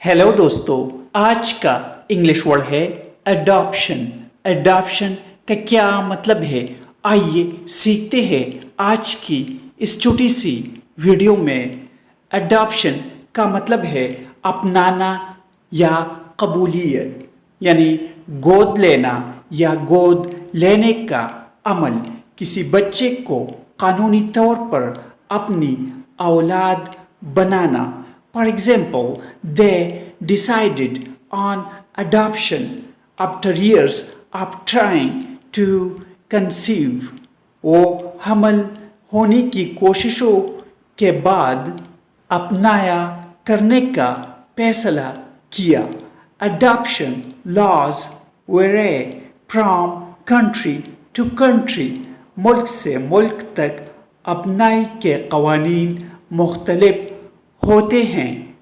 Hello दोस्तों, आज का इंग्लिश वर्ड है अडॉप्शन। अडॉप्शन का क्या मतलब है, आइए सीखते हैं आज की इस छोटी सी वीडियो में। अडॉप्शन का मतलब है अपनाना या कबूलियत, यानी गोद लेना या गोद लेने का अमल। किसी बच्चे को कानूनी तौर पर अपनी औलाद बनाना। For example, they decided on adoption after years of trying to conceive. वो हमल होने की कोशिशों के बाद अपनाया करने का फैसला किया। Adoption laws vary from country to country. मुल्क से मुल्क तक अपनाई के कवानीन मुख्तलिफ होते हैं।